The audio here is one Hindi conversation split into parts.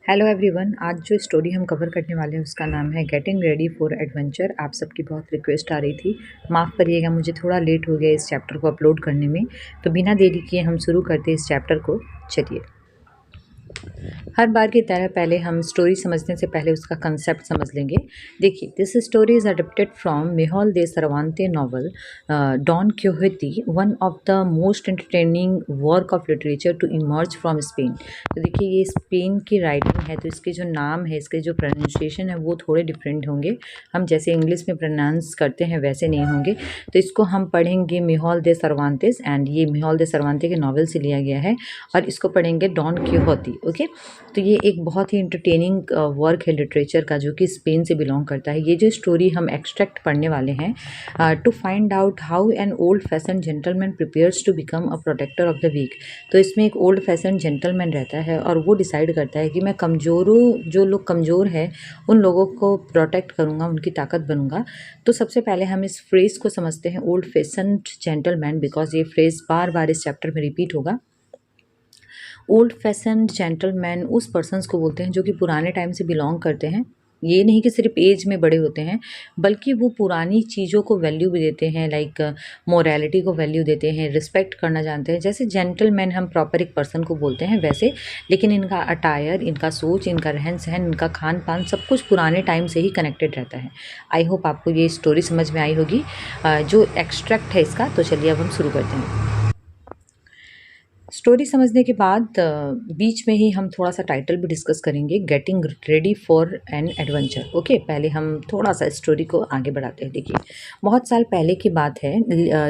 Hello everyone. आज जो स्टोरी हम कवर करने वाले हैं उसका नाम है गेटिंग रेडी फॉर एडवेंचर। आप सबकी बहुत रिक्वेस्ट आ रही थी, माफ़ करिएगा मुझे थोड़ा लेट हो गया इस चैप्टर को अपलोड करने में। तो बिना देरी किए हम शुरू करते इस चैप्टर को। चलिए, हर बार की तरह पहले हम स्टोरी समझने से पहले उसका कंसेप्ट समझ लेंगे। देखिए, this story is adapted from Miguel de Cervantes novel Don Quixote, one of the most entertaining work of literature to emerge from Spain. तो देखिए, ये स्पेन की राइटिंग है, तो इसके जो नाम है, इसके जो प्रोनाउंसिएशन है वो थोड़े डिफरेंट होंगे। हम जैसे इंग्लिश में प्रोनाउंस करते हैं वैसे नहीं होंगे। तो इसको हम पढ़ेंगे मेहुल दे सर्वांतेस, एंड ये मेहुल दे सर्वांते के नॉवल से लिया गया है, और इसको पढ़ेंगे डॉन क्विहोती। ओके, तो ये एक बहुत ही इंटरटेनिंग वर्क है लिटरेचर का, जो कि स्पेन से बिलोंग करता है। ये जो स्टोरी हम एक्सट्रैक्ट पढ़ने वाले हैं, to find out how an old fashion gentleman prepares to become a protector of the weak. तो इसमें एक ओल्ड फैशन जेंटलमैन रहता है और वो डिसाइड करता है कि मैं कमज़ोरों, जो लोग कमज़ोर हैं उन लोगों को प्रोटेक्ट करूँगा, उनकी ताकत बनूंगा। तो सबसे पहले हम इस फ्रेज़ को समझते हैं, ओल्ड फैशन जेंटलमैन, बिकॉज ये फ्रेज़ बार बार इस चैप्टर में रिपीट होगा। ओल्ड फैशन जेंटलमैन उस पर्सन्स को बोलते हैं जो कि पुराने टाइम से बिलोंग करते हैं। ये नहीं कि सिर्फ एज में बड़े होते हैं, बल्कि वो पुरानी चीज़ों को वैल्यू भी देते हैं, लाइक मोरालिटी को वैल्यू देते हैं, रिस्पेक्ट करना जानते हैं। जैसे जेंटलमैन हम प्रॉपर एक पर्सन को बोलते हैं वैसे, लेकिन इनका अटायर, इनका सोच, इनका रहन सहन, इनका खान पान सब कुछ पुराने टाइम से ही कनेक्टेड रहता है। आई होप आपको ये स्टोरी समझ में आई होगी, जो एक्सट्रैक्ट है इसका। तो चलिए अब हम शुरू करते हैं। स्टोरी समझने के बाद बीच में ही हम थोड़ा सा टाइटल भी डिस्कस करेंगे, getting ready for an adventure. Okay, पहले हम थोड़ा सा स्टोरी को आगे बढ़ाते हैं। देखिए, बहुत साल पहले की बात है,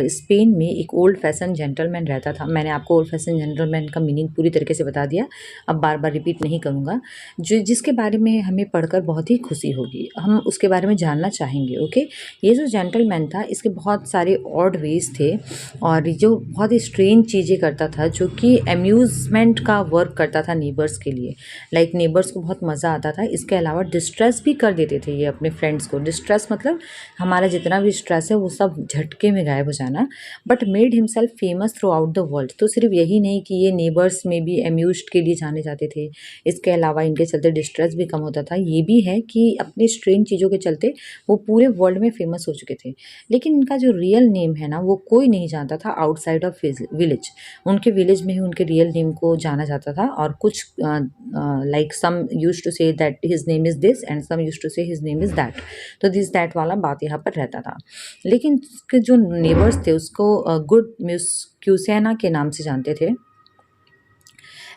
स्पेन में एक ओल्ड फैशन जेंटलमैन रहता था। मैंने आपको ओल्ड फैशन जेंटलमैन का मीनिंग पूरी तरीके से बता दिया, अब बार बार रिपीट नहीं करूँगा। जिसके बारे में हमें पढ़कर बहुत ही खुशी होगी, हम उसके बारे में जानना चाहेंगे। ओके, ये जो जेंटलमैन था, इसके बहुत सारे ऑड वेज थे और जो बहुत ही स्ट्रेंज चीज़ें करता था, जो कि अम्यूज़मेंट का वर्क करता था नेबर्स के लिए। लाइक नेबर्स को बहुत मज़ा आता था। इसके अलावा डिस्ट्रेस भी कर देते थे ये अपने फ्रेंड्स को। डिस्ट्रेस मतलब हमारा जितना भी स्ट्रेस है वो सब झटके में गायब हो जाना। But made himself famous through out the world. तो सिर्फ यही नहीं कि ये नेबर्स में भी अम्यूज्ड के लिए जाने जाते थे, इसके अलावा इनके चलते डिस्ट्रेस भी कम होता था। ये भी है कि अपने स्ट्रेंज चीज़ों के चलते वो पूरे वर्ल्ड में फेमस हो चुके थे। लेकिन इनका जो रियल नेम है ना, वो कोई नहीं जानता था आउटसाइड ऑफ विलेज। उनके विलेज में ही उनके रियल नेम को जाना जाता था, और कुछ like some used to say that his name is this and some used to say his name is that. तो दिस दैट वाला बात यहाँ पर रहता था। लेकिन उसके जो नेबर्स थे उसको गुड म्यूस क्यूसेना के नाम से जानते थे।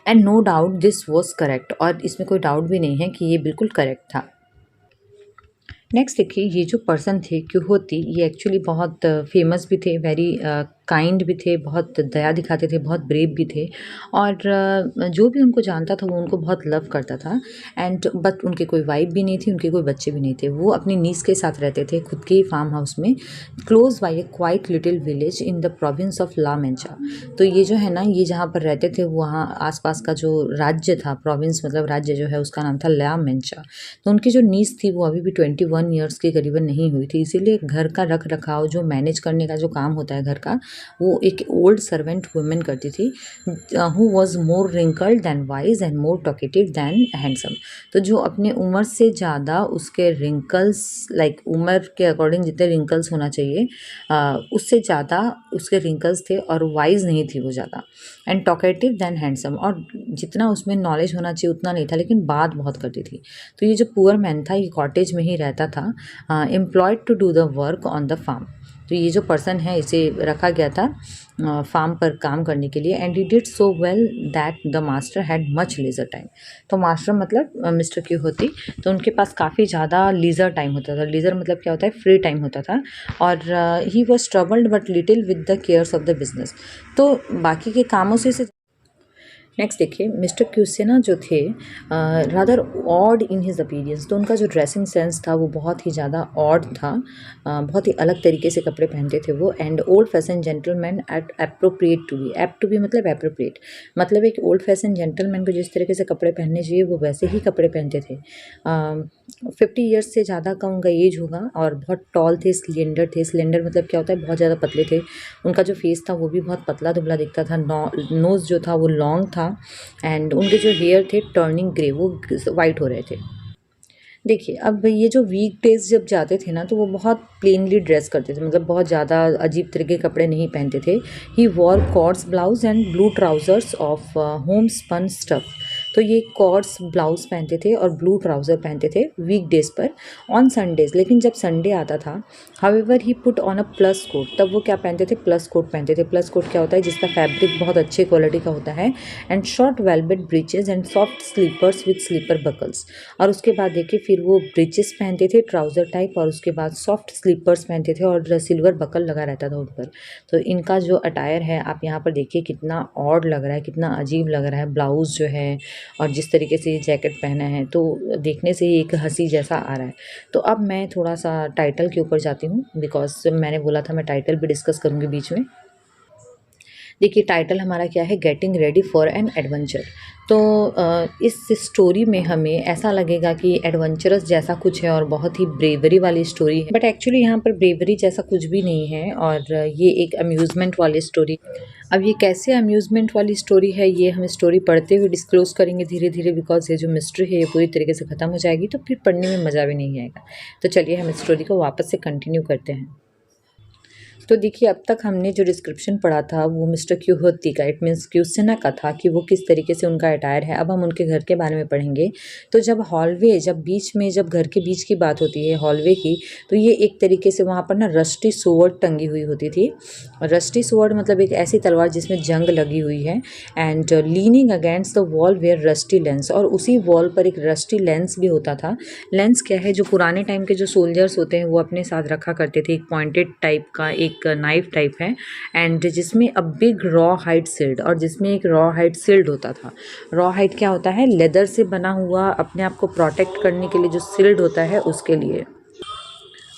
And no doubt this was correct, और इसमें कोई डाउट भी नहीं है कि ये बिल्कुल करेक्ट था। नेक्स्ट देखिए, ये जो पर्सन थे क्विहोती, ये एक्चुअली बहुत फेमस भी थे, वेरी काइंड भी थे, बहुत दया दिखाते थे, बहुत ब्रेव भी थे, और जो भी उनको जानता था वो उनको बहुत लव करता था। एंड बट उनके कोई वाइफ भी नहीं थी, उनके कोई बच्चे भी नहीं थे। वो अपनी नीस के साथ रहते थे खुद के फार्म हाउस में, close by a quite little village in the province of La Mancha. तो ये जो है ना, ये जहाँ पर रहते थे वहाँ आसपास का जो राज्य था, प्रोविंस मतलब राज्य जो है, उसका नाम था ला मेंचा। तो उनकी जो नीस थी वो अभी भी 21 ईयर्स की करीबन नहीं हुई थी, इसीलिए घर का रख रखाव, जो मैनेज करने का जो काम होता है घर का, वो एक ओल्ड सर्वेंट वुमेन करती थी, who was more wrinkled than wise and more talkative than handsome. तो जो अपने उम्र से ज़्यादा उसके रिंकल्स, लाइक उम्र के अकॉर्डिंग जितने रिंकल्स होना चाहिए उससे ज़्यादा उसके रिंकल्स थे, और वाइज नहीं थी वो ज़्यादा, एंड टॉकेटिव दैन हैंडसम, और जितना उसमें नॉलेज होना चाहिए उतना नहीं था, लेकिन बात बहुत करती थी। तो ये जो पुअर मैन था, ये कॉटेज में ही रहता था, employed to do the work on the farm. तो ये जो पर्सन है, इसे रखा गया था फार्म पर काम करने के लिए। And he did so well that the master had much leisure time. तो मास्टर मतलब मिस्टर क्विहोती, तो उनके पास काफ़ी ज़्यादा लीजर टाइम होता था। लीजर मतलब क्या होता है, फ्री टाइम होता था। और he was troubled but little with the cares of the business. तो बाकी के कामों से नेक्स्ट देखिए, मिस्टर क्यूसेना जो थे rather odd in his appearance. तो उनका जो ड्रेसिंग सेंस था वो बहुत ही ज़्यादा ऑड था, बहुत ही अलग तरीके से कपड़े पहनते थे वो। And old fashion gentleman at appropriate to be, apt to be मतलब अप्रोप्रिएट, मतलब एक ओल्ड फैशन जेंटलमैन को जिस तरीके से कपड़े पहनने चाहिए वो वैसे ही कपड़े पहनते थे। 50 ईयर्स से ज़्यादा का उनका एज होगा, और बहुत टॉल थे, स्लेंडर थे। स्लेंडर मतलब क्या होता है, बहुत ज़्यादा पतले थे। उनका जो फेस था वो भी बहुत पतला दुबला दिखता था। नोज़ जो था वो लॉन्ग था, था एंड उनके जो हेयर थे टर्निंग ग्रे, वो वाइट हो रहे थे। देखिए, अब ये जो वीक डेज़ जब जाते थे ना, तो वो बहुत प्लेनली ड्रेस करते थे, मतलब बहुत ज़्यादा अजीब तरह के कपड़े नहीं पहनते थे। He wore cords blouse and blue trousers of home spun stuff. तो ये कॉर्ड्स ब्लाउज पहनते थे और ब्लू ट्राउज़र पहनते थे वीक डेज़ पर, ऑन संडेज़। लेकिन जब संडे आता था, however he put on a plus coat, तब वो क्या पहनते थे, प्लस कोट पहनते थे। प्लस कोट क्या होता है, जिसका फैब्रिक बहुत अच्छे क्वालिटी का होता है, and short velvet breeches and soft slippers with slipper buckles. और उसके बाद देखिए फिर वो ब्रीचेस पहनते थे ट्राउज़र टाइप, और उसके बाद सॉफ्ट स्लीपर्स पहनते थे और सिल्वर बकल लगा रहता था उन पर। तो इनका जो अटायर है आप यहाँ पर देखिए, कितना ऑड लग रहा है, कितना अजीब लग रहा है। ब्लाउज़ जो है और जिस तरीके से ये जैकेट पहना है, तो देखने से ही एक हंसी जैसा आ रहा है। तो अब मैं थोड़ा सा टाइटल के ऊपर जाती हूँ, बिकॉज मैंने बोला था मैं टाइटल भी डिस्कस करूँगी बीच में। देखिए टाइटल हमारा क्या है, getting ready for an adventure. तो इस स्टोरी में हमें ऐसा लगेगा कि एडवेंचरस जैसा कुछ है और बहुत ही ब्रेवरी वाली स्टोरी है, बट एक्चुअली यहाँ पर ब्रेवरी जैसा कुछ भी नहीं है, और ये एक अम्यूज़मेंट वाली स्टोरी। अब ये कैसे अम्यूज़मेंट वाली स्टोरी है, ये हम स्टोरी पढ़ते हुए डिस्क्लोज़ करेंगे धीरे धीरे, बिकॉज ये जो मिस्ट्री है ये पूरी तरीके से ख़त्म हो जाएगी, तो फिर पढ़ने में मज़ा भी नहीं आएगा। तो चलिए हम स्टोरी को वापस से कंटिन्यू करते हैं। तो देखिए अब तक हमने जो डिस्क्रिप्शन पढ़ा था वो मिस्टर क्यूहर्ती का, इट मीन्स क्यूसेना का था, कि वो किस तरीके से उनका अटायर है। अब हम उनके घर के बारे में पढ़ेंगे। तो जब हॉलवे, जब बीच में, जब घर के बीच की बात होती है हॉलवे की, तो ये एक तरीके से वहाँ पर ना रस्टी सोवर्ड टंगी हुई होती थी। रस्टी सोवर्ड मतलब एक ऐसी तलवार जिसमें जंग लगी हुई है, and leaning against the wall were rusty lances, और उसी वॉल पर एक रस्टी लेंस भी होता था। लेंस क्या है, जो पुराने टाइम के जो सोल्जर्स होते हैं वो अपने साथ रखा करते थे, एक पॉइंटेड टाइप का, एक नाइफ टाइप है, एंड जिसमें a big raw hide shield, और जिसमें एक रॉ हाइड सिल्ड होता था। रॉ हाइड क्या होता है, लेदर से बना हुआ, अपने आप को प्रोटेक्ट करने के लिए जो सिल्ड होता है उसके लिए।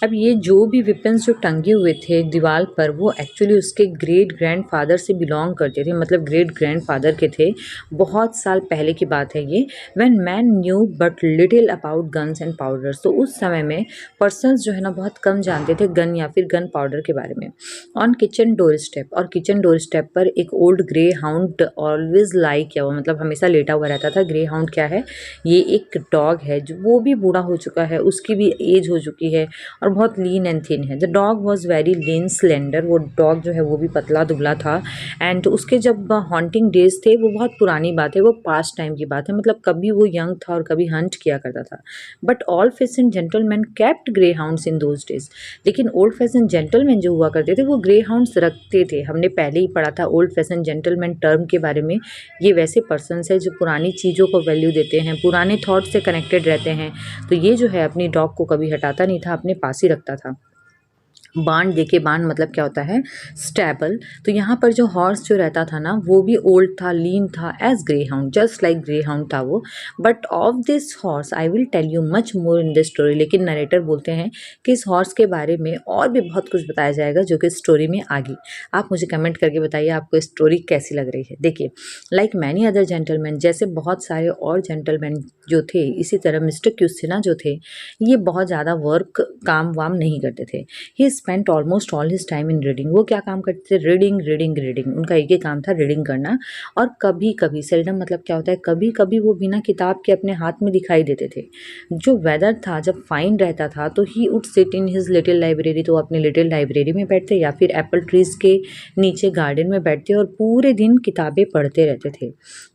अब ये जो भी वेपन्स जो टंगे हुए थे दीवार पर, वो एक्चुअली उसके ग्रेट ग्रैंडफादर से बिलोंग करते थे, मतलब ग्रेट ग्रैंडफादर के थे। बहुत साल पहले की बात है ये, when man new but little about guns and powders. तो उस समय में पर्सन्स जो है ना बहुत कम जानते थे गन या फिर गन पाउडर के बारे में। ऑन किचन डोर स्टेप, और किचन डोर स्टेप पर एक ओल्ड ग्रे हाउंड ऑलवेज लाई किया हुआ, मतलब हमेशा लेटा हुआ रहता था। ग्रे हाउंड क्या है, ये एक डॉग है जो वो भी बूढ़ा हो चुका है, उसकी भी एज हो चुकी है और बहुत लीन एंड थिन है। The dog was very lean slender, वो डॉग जो है वो भी पतला दुबला था। एंड उसके जब हॉन्टिंग डेज थे वो बहुत पुरानी बात है, वो पास्ट टाइम की बात है, मतलब कभी वो यंग था और कभी हंट किया करता था। But all fashion gentleman kept grey hounds in those days. लेकिन ओल्ड फैशन जेंटलमैन जो हुआ करते थे वो ग्रे हाउंड्स रखते थे। हमने पहले ही पढ़ा था ओल्ड फैशन जेंटलमैन टर्म के बारे में। ये वैसे पर्सन्स है जो पुरानी चीज़ों को वैल्यू देते हैं, पुराने थॉट से कनेक्टेड रहते हैं। तो ये जो है अपनी डॉग को कभी हटाता नहीं था, अपने पास ही रखता था। बाण, देखे बाण मतलब क्या होता है, स्टैबल। तो यहाँ पर जो हॉर्स जो रहता था ना वो भी ओल्ड था, लीन था, as grey hound, just like grey hound था वो। But of this horse I will tell you much more in this story. लेकिन नरेटर बोलते हैं कि इस हॉर्स के बारे में और भी बहुत कुछ बताया जाएगा जो कि स्टोरी में आगे। आप मुझे कमेंट करके बताइए आपको स्टोरी कैसी लग रही है। देखिए लाइक मैनी अदर जेंटलमैन, जैसे बहुत सारे और जेंटलमैन जो थे, इसी तरह मिस्टर क्यूसिना जो थे ये बहुत ज़्यादा वर्क काम वाम नहीं करते थे। ही spent almost all his time in reading. वो क्या काम करते थे, रीडिंग रीडिंग रीडिंग, उनका एक ही काम था रीडिंग करना। और कभी कभी, सेल्डम मतलब क्या होता है, कभी कभी वो बिना किताब के अपने हाथ में दिखाई देते थे। जो वेदर था जब फाइन रहता था तो he would sit in his little library, तो अपनी लिटिल लाइब्रेरी में बैठते या फिर एप्पल ट्रीज के नीचे गार्डन में बैठते और पूरे दिन किताबें पढ़ते रहते थे।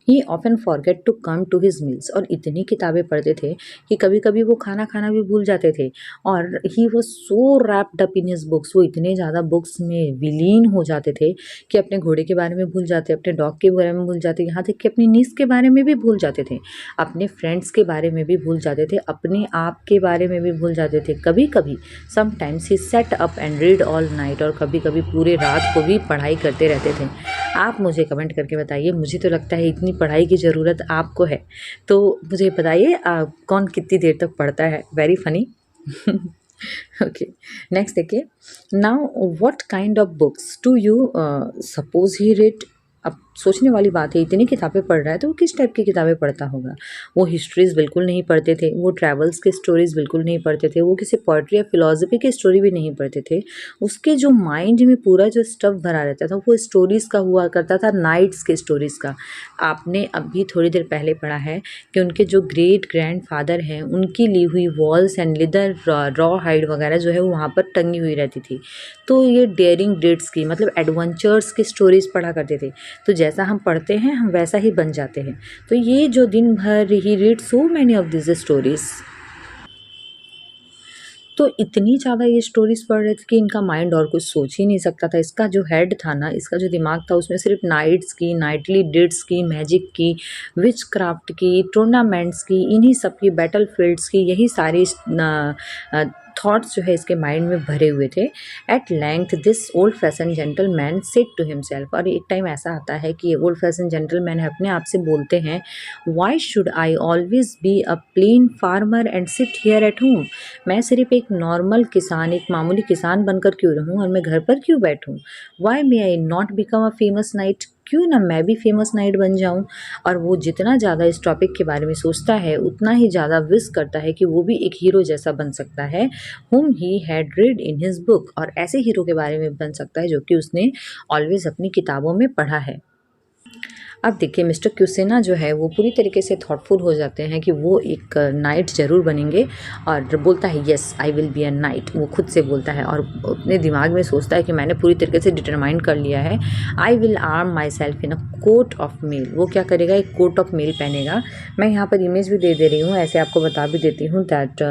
He often forget to come to his meals, और इतनी किताबें पढ़ते थे कि कभी कभी वो खाना खाना भी भूल जाते थे। और he was so wrapped up in his books, वो इतने ज़्यादा बुक्स में विलीन हो जाते थे कि अपने घोड़े के बारे में भूल जाते, अपने डॉग के बारे में भूल जाते, यहाँ तक कि अपनी नीस के बारे में भी भूल जाते थे, अपने फ्रेंड्स के बारे में भी भूल जाते थे, अपने आप के बारे में भी भूल जाते थे। कभी कभी sometimes he set up and read all night, और कभी कभी पूरे रात को भी पढ़ाई करते रहते थे। आप मुझे कमेंट करके बताइए, मुझे तो लगता है इतनी पढ़ाई की ज़रूरत आपको है, तो मुझे बताइए कौन कितनी देर तक पढ़ता है। Very funny. ओके, नेक्स्ट देखिए। Now what kind of books do you suppose he read. अब सोचने वाली बात है, इतनी किताबें पढ़ रहा है तो वो किस टाइप की किताबें पढ़ता होगा। वो हिस्ट्रीज़ बिल्कुल नहीं पढ़ते थे, वो ट्रैवल्स के स्टोरीज़ बिल्कुल नहीं पढ़ते थे, वो किसी पोएट्री या फिलॉसफी की स्टोरी भी नहीं पढ़ते थे। उसके जो माइंड में पूरा जो स्टफ़ भरा रहता था वो स्टोरीज़ का हुआ करता था, नाइट्स के स्टोरीज़ का। आपने अभी थोड़ी देर पहले पढ़ा है कि उनके जो ग्रेट ग्रैंडफ़ादर हैं उनकी ली हुई walls and leather raw hide वगैरह जो है वो वहाँ पर टंगी हुई रहती थी। तो ये डेयरिंग डेट्स की मतलब एडवेंचर्स की स्टोरीज़ पढ़ा करते थे। तो जैसा हम पढ़ते हैं हम वैसा ही बन जाते हैं। तो ये जो दिन भर he read so many of this stories, तो इतनी ज़्यादा ये स्टोरीज़ पढ़ रहे थे कि इनका माइंड और कुछ सोच ही नहीं सकता था। इसका जो हेड था ना, इसका जो दिमाग था उसमें सिर्फ नाइट्स की, नाइटली डेट्स की, मैजिक की, विच क्राफ्ट की, टूर्नामेंट्स की, इन्हीं सब की, बैटल फील्ड्स की, यही सारी थॉट्स जो है इसके माइंड में भरे हुए थे। At length this old fashion gentleman said to himself, और एक टाइम ऐसा आता है कि ओल्ड फैशन जेंटलमैन अपने आप से बोलते हैं, why should I always be a plain farmer and sit here at home. मैं सिर्फ एक नॉर्मल किसान, एक मामूली किसान बनकर क्यों रहूं और मैं घर पर क्यों बैठूं। Why may I not become a famous knight, क्यों ना मैं भी फेमस नाइट बन जाऊं। और वो जितना ज़्यादा इस टॉपिक के बारे में सोचता है उतना ही ज़्यादा विश करता है कि वो भी एक हीरो जैसा बन सकता है, whom he had read in his book, और ऐसे हीरो के बारे में बन सकता है जो कि उसने ऑलवेज अपनी किताबों में पढ़ा है। अब देखिए मिस्टर क्यूसेना जो है वो पूरी तरीके से थॉटफुल हो जाते हैं कि वो एक नाइट ज़रूर बनेंगे, और बोलता है yes I will be a night, वो खुद से बोलता है और अपने दिमाग में सोचता है कि मैंने पूरी तरीके से डिटरमाइन कर लिया है। I will arm my self in a coat of mail, वो क्या करेगा, एक कोट ऑफ मेल पहनेगा। मैं यहाँ पर इमेज भी दे रही हूँ, ऐसे आपको बता भी देती हूँ दैट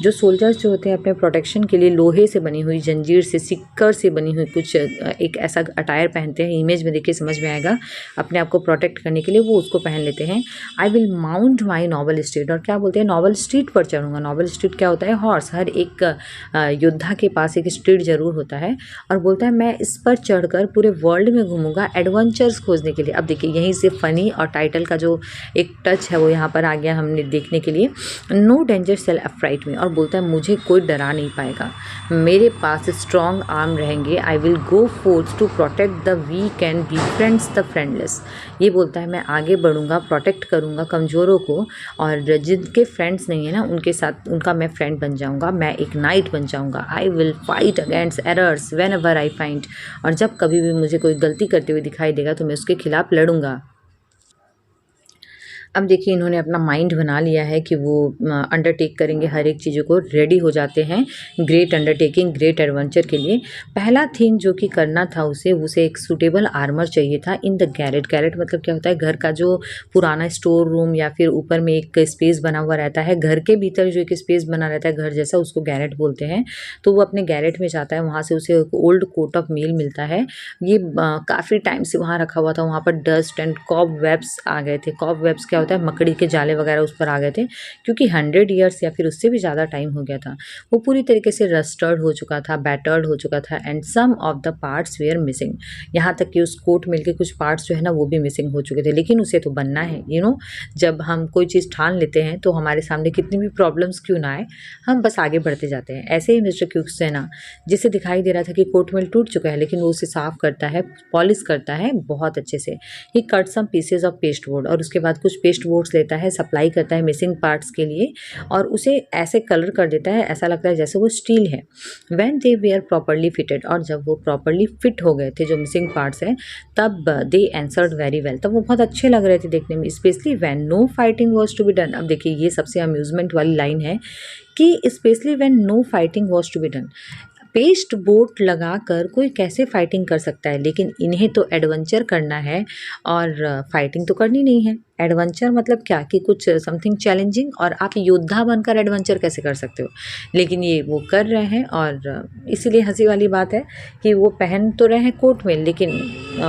जो सोल्जर्स जो होते हैं अपने प्रोटेक्शन के लिए लोहे से बनी हुई, जंजीर से, सिक्कर से बनी हुई कुछ एक ऐसा अटायर पहनते हैं। इमेज में देखिए समझ में आएगा, अपने आप को प्रोटेक्ट करने के लिए वो उसको पहन लेते हैं। I will mount my novel street, और क्या बोलते हैं, नॉवल स्ट्रीट पर चढ़ूँगा। नॉवल स्ट्रीट क्या होता है, हॉर्स। हर एक योद्धा के पास एक स्ट्रीट ज़रूर होता है, और बोलता है मैं इस पर चढ़कर पूरे वर्ल्ड में घूमूंगा एडवेंचर्स खोजने के लिए। अब देखिए यहीं से फ़नी और टाइटल का जो एक टच है वो यहाँ पर आ गया हमने देखने के लिए। नो डेंजर सेल अफ्राइट मी, और बोलता है मुझे कोई डरा नहीं पाएगा, मेरे पास स्ट्रॉन्ग आर्म रहेंगे। I will go forth to protect the weak and be friends the friendless, ये बोलता है मैं आगे बढ़ूँगा, प्रोटेक्ट करूँगा कमज़ोरों को, और जिनके फ्रेंड्स नहीं है ना उनके साथ उनका मैं फ्रेंड बन जाऊँगा, मैं एक नाइट बन जाऊँगा। I will fight against errors when ever I find, और जब कभी भी मुझे कोई गलती करते हुए दिखाई देगा तो मैं उसके खिलाफ लड़ूंगा। अब देखिए इन्होंने अपना माइंड बना लिया है कि वो अंडरटेक करेंगे, हर एक चीज़ों को रेडी हो जाते हैं ग्रेट अंडरटेकिंग, ग्रेट एडवेंचर के लिए। पहला थिंग जो कि करना था उसे एक सूटेबल आर्मर चाहिए था इन द गैरेट। गैरेट मतलब क्या होता है, घर का जो पुराना स्टोर रूम या फिर ऊपर में एक स्पेस बना हुआ रहता है, घर के भीतर जो एक स्पेस बना रहता है घर जैसा, उसको गैरेट बोलते हैं। तो वो अपने गैरेट में जाता है, वहाँ से उसे ओल्ड कोट ऑफ मेल मिलता है। ये काफ़ी टाइम से वहाँ रखा हुआ था, वहाँ पर डस्ट एंड कॉब वेब्स आ गए थे। कॉब वेब्स क्या होता है, मकड़ी के जाले वगैरह उस पर आ गए थे, क्योंकि 100 ईयर्स या फिर उससे भी ज़्यादा टाइम हो गया था। वो पूरी तरीके से रस्टर्ड हो चुका था, बैटर्ड हो चुका था, and some of the parts were missing, यहाँ तक कि उस कोट मिल के कुछ पार्ट्स जो है ना वो भी मिसिंग हो चुके थे। लेकिन उसे तो बनना है, जब हम कोई चीज़ ठान लेते हैं तो हमारे सामने कितनी भी प्रॉब्लम्स क्यों ना आए, हम बस आगे बढ़ते जाते हैं। ऐसे ही मिस्टर क्यूसेना, जिसे दिखाई दे रहा था कि कोट मिल टूट चुका है, लेकिन वो उसे साफ़ करता है, पॉलिश करता है बहुत अच्छे से। He cut some pieces of paste board, और उसके बाद कुछ पेस्ट बोर्ड्स लेता है, सप्लाई करता है मिसिंग पार्ट्स के लिए, और उसे ऐसे कलर कर देता है ऐसा लगता है जैसे वो स्टील है। When they were properly fitted, और जब वो प्रॉपरली फिट हो गए थे जो मिसिंग पार्ट्स हैं, तब दे आंसर्ड वेरी वेल, तब वो बहुत अच्छे लग रहे थे देखने में, specially when no fighting was to be done. अब देखिए ये सबसे अम्यूजमेंट वाली लाइन है कि specially when no fighting was to be done, paste board लगाकर कोई कैसे फाइटिंग कर सकता है, लेकिन इन्हें तो एडवेंचर करना है और फाइटिंग तो करनी नहीं है। एडवेंचर मतलब क्या कि कुछ समथिंग चैलेंजिंग, और आप योद्धा बनकर एडवेंचर कैसे कर सकते हो, लेकिन ये वो कर रहे हैं। और इसीलिए हंसी वाली बात है कि वो पहन तो रहे हैं कोट में, लेकिन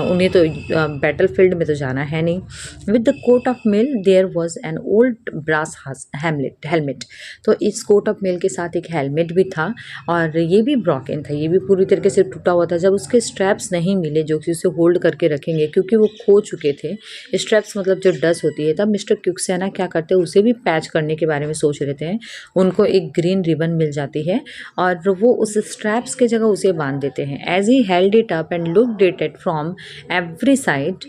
उन्हें तो बैटल फील्ड में तो जाना है नहीं। With the coat of mail there was an old brass helmet, तो इस कोट ऑफ मेल के साथ एक हेलमेट भी था, और ये भी ब्रोकन था, ये भी पूरी तरीके से टूटा हुआ था। जब उसके स्ट्रैप्स नहीं मिले जो कि उसे होल्ड करके रखेंगे, क्योंकि वो खो चुके थे, स्ट्रैप्स मतलब जो डस्ट होती है, तब मिस्टर क्यूसेना क्या करते हैं, उसे भी पैच करने के बारे में सोच लेते हैं। उनको एक ग्रीन रिबन मिल जाती है और वो उस स्ट्रैप्स के जगह उसे बांध देते हैं। As he held it up and looked it at from every side,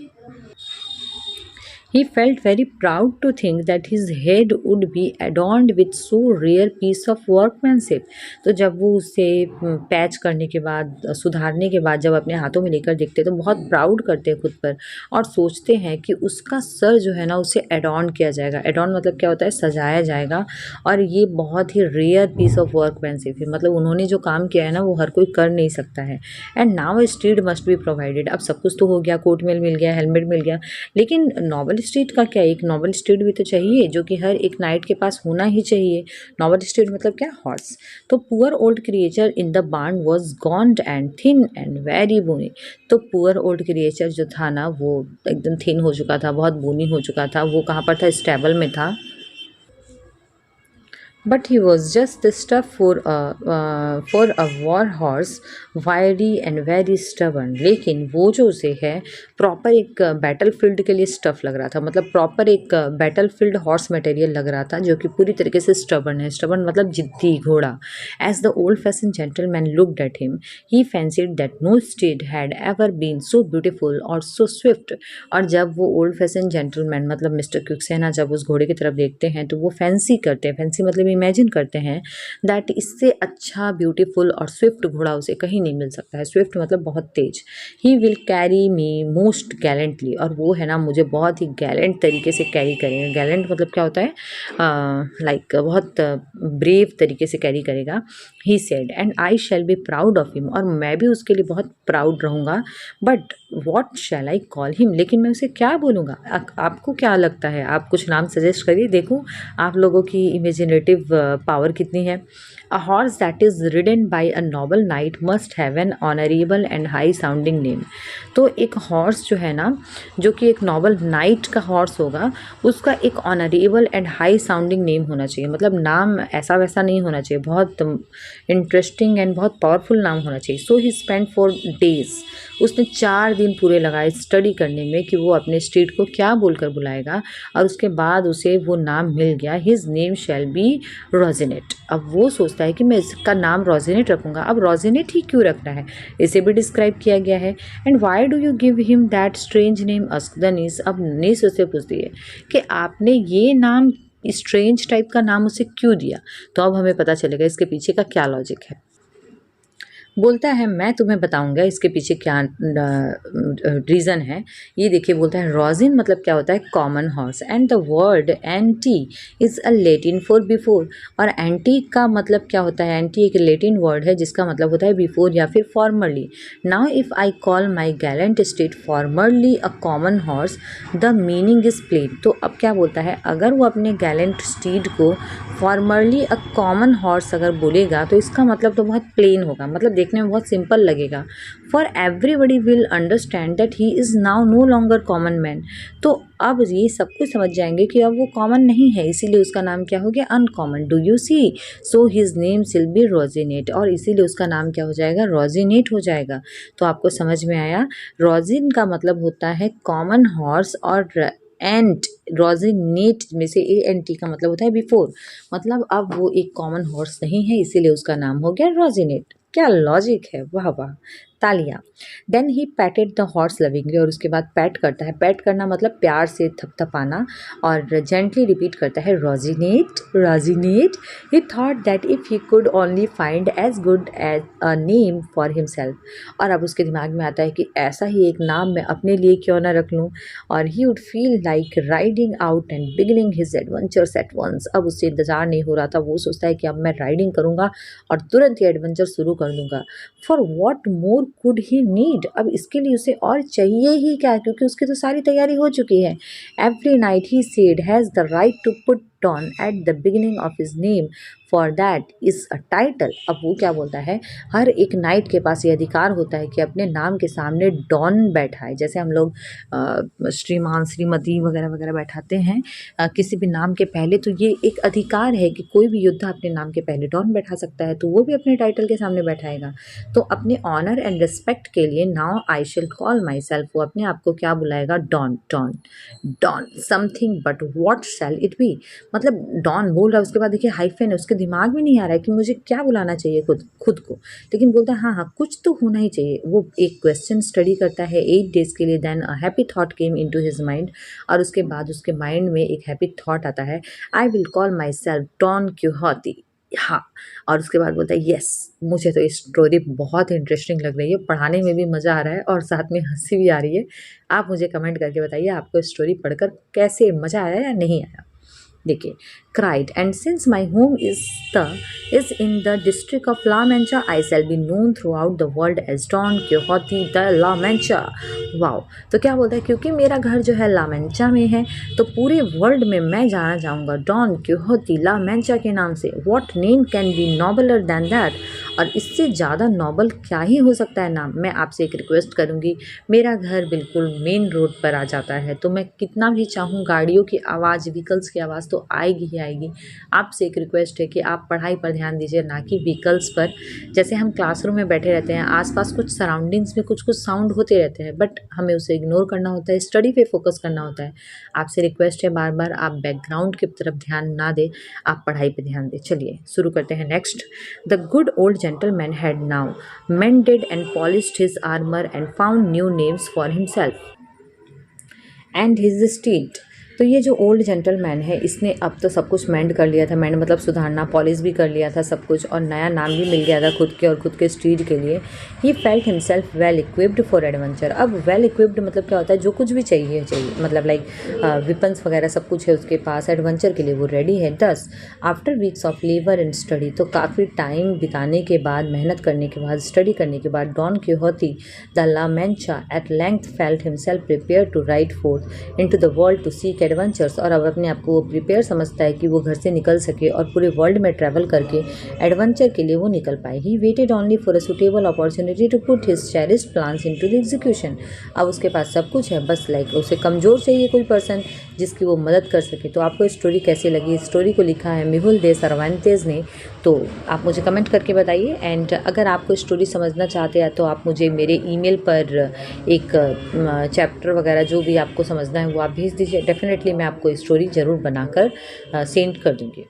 He felt very proud to think that his head would be adorned with so rare piece of workmanship. तो जब वो उसे पैच करने के बाद, सुधारने के बाद जब अपने हाथों में लेकर देखते तो बहुत प्राउड करते हैं खुद पर और सोचते हैं कि उसका सर जो है ना उसे एडॉर्न किया जाएगा। एडॉर्न मतलब क्या होता है, सजाया जाएगा। और ये बहुत ही रेयर पीस ऑफ वर्कमैनशिप है, मतलब उन्होंने जो काम किया है ना वो हर कोई कर नहीं सकता है। And now street must be provided. अब सब कुछ तो हो गया, कोट मिल गया, हेलमेट मिल गया, लेकिन नॉबल स्ट्रीट का क्या, एक नॉबल स्ट्रीट भी तो चाहिए जो कि हर एक नाइट के पास होना ही चाहिए। नॉबल स्ट्रीट मतलब क्या, हॉर्स। तो poor old creature in the barn was gaunt and thin and very bony. तो पुअर ओल्ड क्रिएचर जो था ना वो एकदम थिन हो चुका था, बहुत बोनी हो चुका था। वो कहाँ पर था, स्टेबल में था। But he was just the stuff for a war horse, wiry and very stubborn. लेकिन वो जो उसे है प्रॉपर एक बैटल फील्ड के लिए स्टफ लग रहा था, मतलब प्रॉपर एक बैटल फील्ड हॉर्स मटेरियल लग रहा था जो कि पूरी तरीके से स्टबर्न है। स्टबर्न मतलब जिद्दी घोड़ा। As the old fashion gentleman looked at him he fancied that no steed had ever been so beautiful और सो स्विफ्ट। और जब वो ओल्ड फैशन जेंटलमैन मतलब मिस्टर क्विक्सेना जब उस घोड़े की तरफ देखते हैं तो वो फैंसी करते हैं, फैंसी मतलब इमेजिन करते हैं दैट इससे अच्छा ब्यूटीफुल और स्विफ्ट घोड़ा उसे कहीं नहीं मिल सकता है। स्विफ्ट मतलब बहुत तेज। He will carry me most gallantly, और वो है ना मुझे बहुत ही गैलेंट तरीके से कैरी करेगा। गैलेंट मतलब क्या होता है, लाइक बहुत ब्रेव तरीके से कैरी करेगा। He said and I shall be proud of him, और मैं भी उसके लिए बहुत प्राउड रहूँगा। But what shell I call him, लेकिन मैं उसे क्या बोलूँगा। आपको क्या लगता है, आप कुछ नाम सजेस्ट करिए, देखूँ आप लोगों की इमेजिनेटिव पावर कितनी है। A horse that is ridden by a noble night must have an honourable and high sounding name. तो एक हॉर्स जो है ना, जो कि एक नॉबल नाइट का हॉर्स होगा, उसका एक honourable and high sounding name होना चाहिए। मतलब नाम ऐसा वैसा नहीं होना चाहिए, बहुत इंटरेस्टिंग एंड बहुत पावरफुल नाम होना चाहिए। सो ही स्पेंड 4 डेज, उसने 4 दिन पूरे लगाए स्टडी करने में कि वो अपने स्ट्रीट को क्या बोलकर बुलाएगा, और उसके बाद उसे वो नाम मिल गया। His name shall be Rocinante. अब वो सोचता है कि मैं इसका नाम रोजिनेट रखूँगा। अब रोजिनेट ही क्यों रखना है, इसे भी डिस्क्राइब किया गया है। And why do you give him that strange name, ask the niece. अब नीस उससे पूछती है कि आपने ये नाम, स्ट्रेंज टाइप का नाम उसे क्यों दिया। तो अब हमें पता चलेगा इसके पीछे का क्या लॉजिक है। बोलता है मैं तुम्हें बताऊंगा इसके पीछे क्या रीज़न है। ये देखिए, बोलता है रोजिन मतलब क्या होता है, common horse. And the word anti is a Latin for before. और एंटी का मतलब क्या होता है, एंटी एक लेटिन वर्ड है जिसका मतलब होता है बिफोर या फिर formerly. Now if I call my gallant steed formerly a common horse the meaning is plain. तो अब क्या बोलता है, अगर वो अपने गैलेंट स्टीड को फॉर्मरली अ कॉमन हॉर्स अगर बोलेगा तो इसका मतलब तो बहुत प्लेन होगा, मतलब देखने में बहुत सिंपल लगेगा। For everybody will understand that he is now no longer common man. तो अब ये सब कुछ समझ जाएंगे कि अब वो कॉमन नहीं है, इसीलिए उसका नाम क्या हो गया, uncommon. Do you see, so his name will be Rocinante, और इसीलिए उसका नाम क्या हो जाएगा, रोजिनेट हो जाएगा। तो आपको समझ में आया, रोजिन का मतलब होता है कॉमन हॉर्स, और एंट रोजिनेट में से ए एन टी का मतलब होता है बिफोर। मतलब अब वो एक कॉमन हॉर्स नहीं है, इसीलिए उसका नाम हो गया रोजिनेट। क्या लॉजिक है, वाह वाह, तालियां। Then he patted the horse lovingly, और उसके बाद पैट करता है। पैट करना मतलब प्यार से थपथपाना, और जेंटली रिपीट करता है Rocinante Rocinante. He thought that if he could only find as good as a name for himself. और अब उसके दिमाग में आता है कि ऐसा ही एक नाम मैं अपने लिए क्यों ना रख लूँ, और he would feel like riding out and beginning his adventures at once. अब उससे इंतज़ार नहीं हो रहा था, वो सोचता है कि अब मैं राइडिंग करूँगा और तुरंत ही एडवेंचर शुरू कर दूँगा। For what more could he need, अब इसके लिए उसे और चाहिए ही क्या, क्योंकि उसकी तो सारी तैयारी हो चुकी है। Every night he said has the right to put don at the beginning of his name, for that is a title. अब वो क्या बोलता है, हर एक नाइट के पास ये अधिकार होता है कि अपने नाम के सामने डॉन बैठाए। जैसे हम लोग श्रीमान श्रीमती वगैरह वगैरह बैठाते हैं किसी भी नाम के पहले, तो ये एक अधिकार है कि कोई भी योद्धा अपने नाम के पहले डॉन बैठा सकता है, तो वो भी अपने टाइटल के सामने बैठाएगा। तो अपने ऑनर एंड रिस्पेक्ट के लिए नाउ आई शिल कॉल माई सेल्फ, वो अपने आप को क्या बुलाएगा, Don Don Don something, but what shall it be. मतलब डॉन बोल रहा है, उसके बाद देखिए हाइफन है, उसके दिमाग में नहीं आ रहा है कि मुझे क्या बुलाना चाहिए खुद खुद को, लेकिन बोलता है हाँ हाँ कुछ तो होना ही चाहिए। वो एक क्वेश्चन स्टडी करता है 8 डेज़ के लिए, then a happy thought came into his mind, और उसके बाद उसके माइंड में एक हैप्पी थॉट आता है, I will call myself Don Quixote. हाँ, और उसके बाद बोलता है यस, मुझे तो ये स्टोरी बहुत इंटरेस्टिंग लग रही है, पढ़ाने में भी मज़ा आ रहा है और साथ में हंसी भी आ रही है। आप मुझे कमेंट करके बताइए आपको स्टोरी पढ़कर कैसे मज़ा आया या नहीं आया। देखिए, cried, and since my home is in the district of La Mancha, I shall be known throughout the world as Don Quixote de La Mancha। Wow, तो क्या बोलता है, क्योंकि मेरा घर जो है ला मैंचा में है तो पूरे वर्ल्ड में मैं जाना चाहूँगा डॉन क्यूहोती ला मैंचा के नाम से। What name can be nobler than that, और इससे ज़्यादा नॉबल क्या ही हो सकता है नाम। मैं आपसे एक रिक्वेस्ट करूँगी, मेरा घर बिल्कुल मेन रोड पर आ जाता है, तो मैं कितना भी चाहूँ गाड़ियों की आवाज़, व्हीकल्स की आवाज़ तो आएगी ही आएगी। आपसे एक रिक्वेस्ट है कि आप पढ़ाई पर ध्यान दीजिए, ना कि व्हीकल्स पर। जैसे हम क्लासरूम में बैठे रहते हैं, आसपास कुछ सराउंडिंग्स में कुछ कुछ साउंड होते रहते हैं, बट हमें उसे इग्नोर करना होता है, स्टडी पे फोकस करना होता है। आपसे रिक्वेस्ट है बार बार आप बैकग्राउंड की तरफ ध्यान ना दें, आप पढ़ाई पे ध्यान दें। चलिए शुरू करते हैं। Next, the good old gentleman had now mended and polished his armor and found new names for himself and his steed। तो ये जो ओल्ड जेंटलमैन है, इसने अब तो सब कुछ मेंड कर लिया था, मेंड मतलब सुधारना, पॉलिश भी कर लिया था सब कुछ, और नया नाम भी मिल गया था खुद के और खुद के स्ट्रीट के लिए। He felt himself well equipped for adventure. अब वेल इक्विप्ड मतलब क्या होता है, जो कुछ भी चाहिए मतलब लाइक विपन्स वगैरह सब कुछ है उसके पास, एडवेंचर के लिए वो रेडी है। दस after weeks of labour and study, तो काफ़ी टाइम बिताने के बाद, मेहनत करने के बाद, स्टडी करने के बाद, Don Quixote de La Mancha at length felt himself prepare to ride forth into the world to seek adventures. और अब अपने आप को वो प्रिपेयर समझता है कि वो घर से निकल सके और पूरे वर्ल्ड में ट्रैवल करके एडवेंचर के लिए वो निकल पाए। He waited only for a suitable opportunity to put his cherished plans into the execution. अब उसके पास सब कुछ है, बस लाइक उसे कमज़ोर चाहिए कोई पर्सन जिसकी वो मदद कर सके। तो आपको स्टोरी कैसी लगी? स्टोरी को लिखा है मेहुल दे सर्वांतेज ने, तो आप मुझे कमेंट करके बताइए। एंड अगर आपको स्टोरी समझना चाहते हैं तो आप मुझे मेरे ईमेल पर एक चैप्टर वगैरह जो भी आपको समझना है वो आप भेज दीजिए। डेफिनेटली मैं आपको स्टोरी ज़रूर बनाकर सेंड कर दूँगी।